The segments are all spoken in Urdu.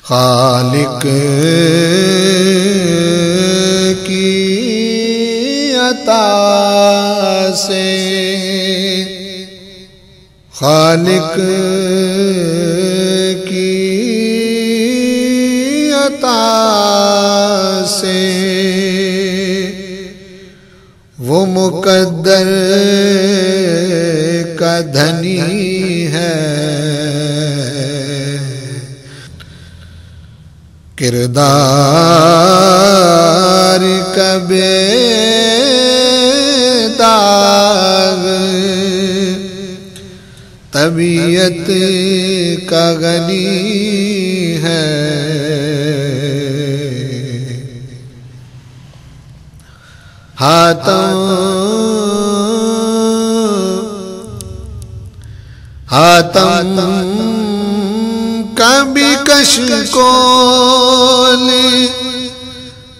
خالق کی عطا سے، خالق کی عطا سے وہ مقدر کا دھنی ہے، کردار کا بے داغ، طبیعت کا غنی ہے، ہاتم کبھی کشکول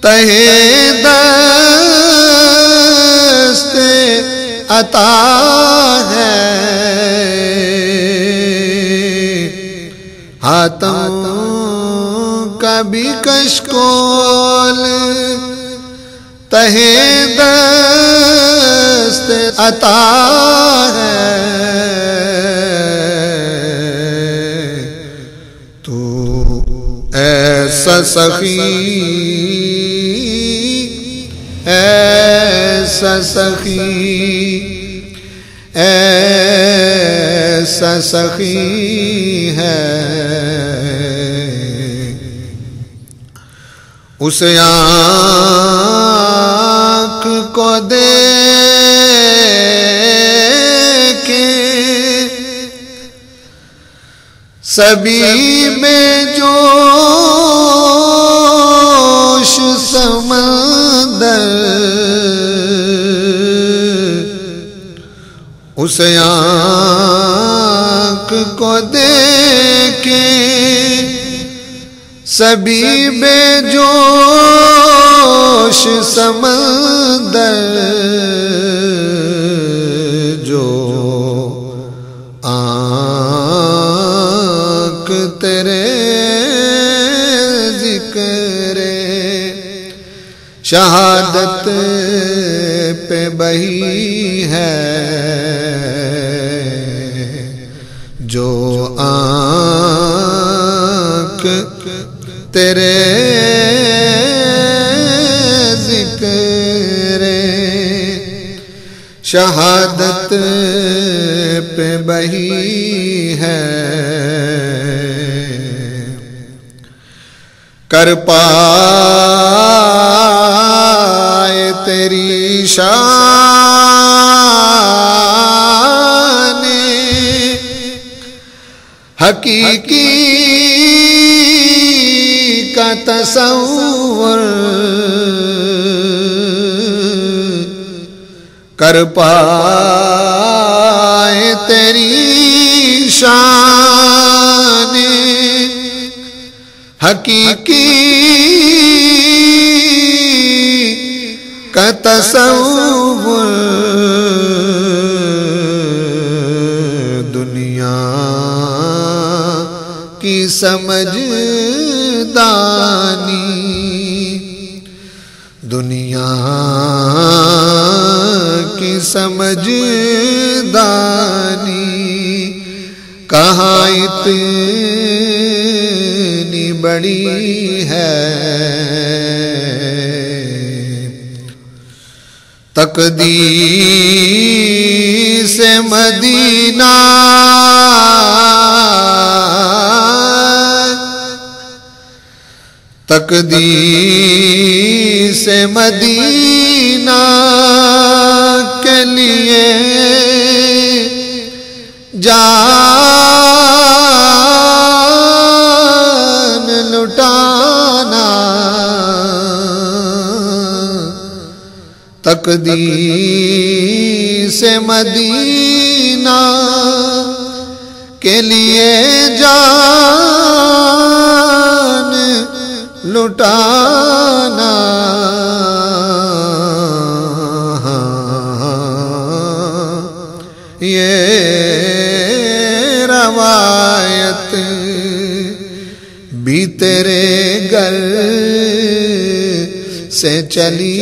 تہے دست عطا ہے، ہاتم کبھی کشکول تہے دست عطا ہے، ایسا سخی، ایسا سخی، ایسا سخی ہے، اس آنکھ کو دیکھے سبھی میں جوش سمندر، اس آنکھ کو دیکھے سبھی میں جوش سمندر، جو آنکھ تیرے ذکر شہادت پہ بہی ہے، جو آنکھ تیرے ذکر شہادت پہ بہی ہے، کر پائے تیری شان حقیقی کا تصور، کر پائے تیری شان حقیقی کا تصور، دنیا کی سمجھدانی، دنیا کی سمجھدانی کہاں اتنی بڑی ہے، تقدیس مدینہ تقدیس مدینہ کے لیے جان لٹانا، تقدیس مدینہ کے لیے جان لٹانا، یہ روایت بھی تیرے گھر سے چلی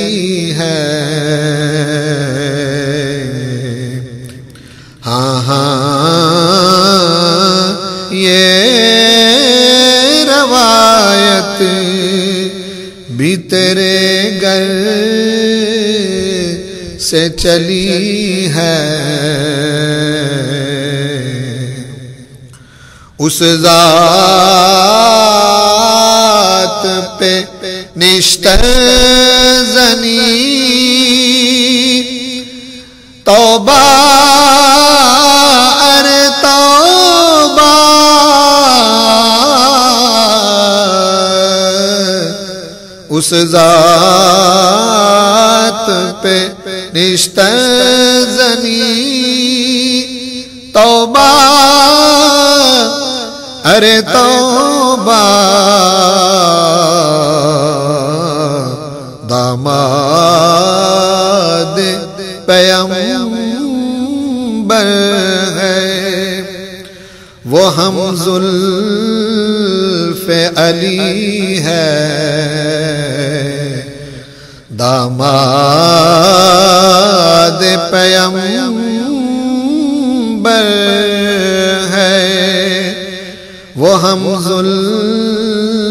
ہے۔ ہاں ہاں یہ روایت بھی تیرے گھر سے چلی ہے۔ اس ذات پہ نشتر زنی توبہ ارے توبہ، اس ذات پہ نشتر زنی توبہ ارے توبہ، داماد پیغمبر ہے وہ ہم زلف علی ہے، داماد پیغمبر ہے وہ ہم زلف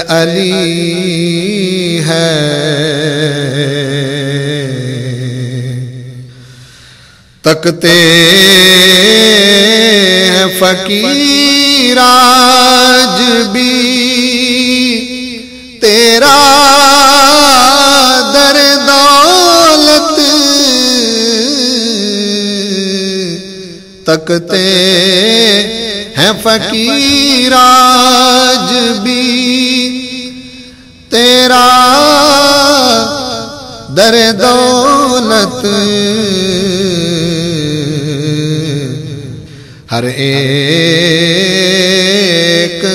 علی ہے۔ تکتے ہیں فقیر آج بھی تیرا در دولت، تکتے ہیں فقیر آج بھی تیرا در دولت، ہر ایک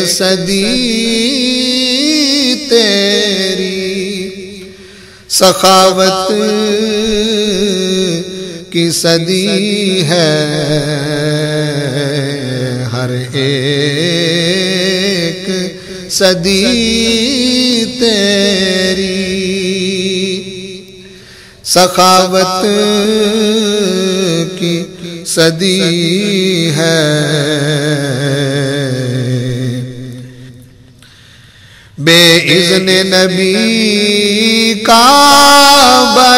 صدی تیری سخاوت کی صدی ہے، ہر ایک صدی تیری سخاوت کی صدی ہے۔ بے اذن نبی کعبہ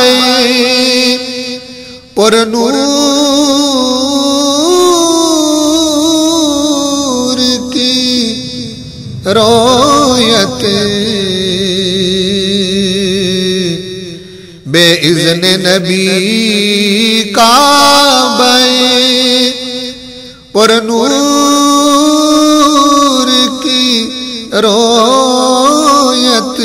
پر نور کی رویت، بے اذن نبی کعبہ پر نور کی رویت،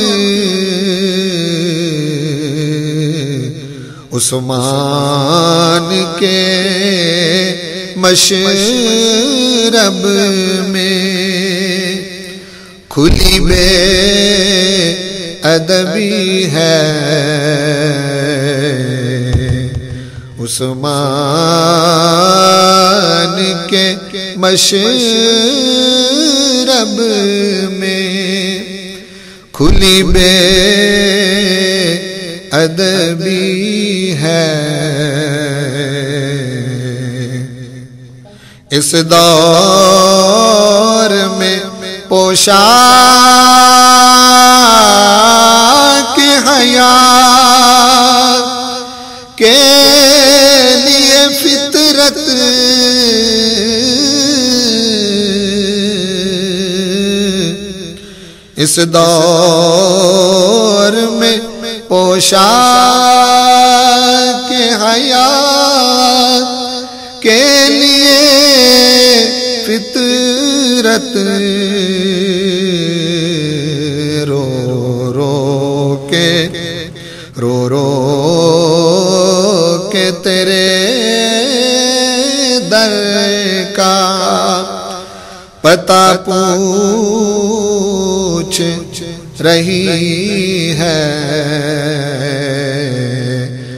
عثمان کے مشرب میں کھلی بے ادبی ہے، عثمان کے مشرب میں کھلی بے ادبی ہے۔ اس دور میں پوشاک حیا کے لیے فطرت اس دور میں پوشاک حیا کے لیے فطرت رو رو کے رو رو کے تیرے در کا پتہ پوچھ رہی ہے،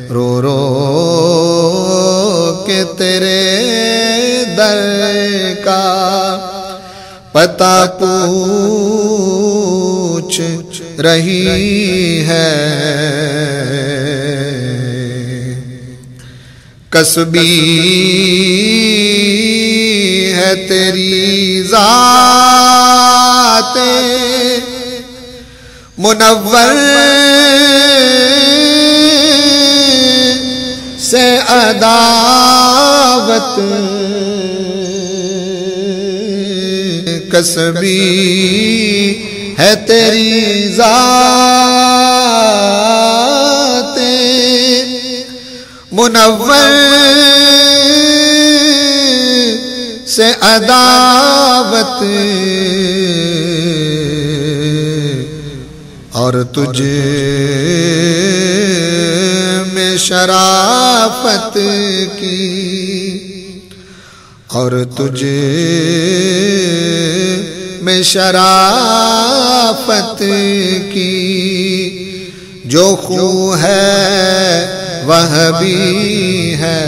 رو رو کے تیرے در کا پتہ پوچھ رہی ہے۔ کسبی ہے تیری ذات منور سے عداوت، کسبی ہے تیری ذات منور سے عداوت، اور تجھ میں شرافت کی، اور تجھ میں شرافت کی، جو خو ہے وہ بھی ہے۔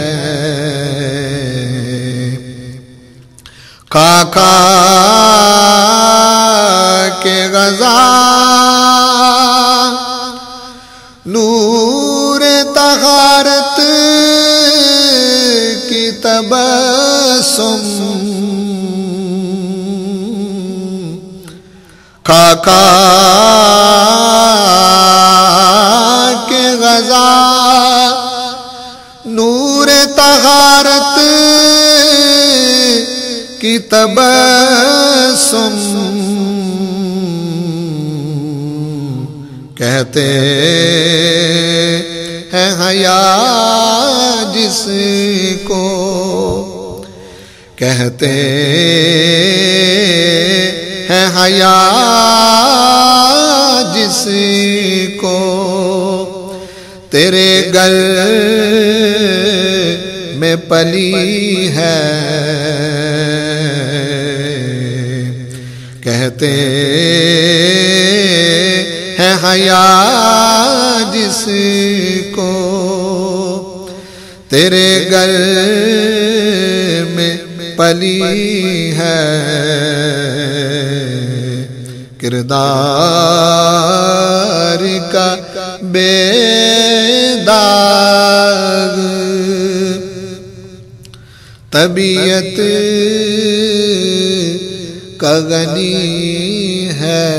خاکا کے غزا نور طہارت کی تبسم، خاکا کے غزا نور طہارت کی تبسم، کہتے ہیں حیا جس کو، کہتے ہیں حیا جس کو، تیرے گل میں پلی ہے، کہتے ہیں حیا جس کو، تیرے گل میں پلی ہے۔ کردار کا بے داغ، طبیعت کا غنی ہے۔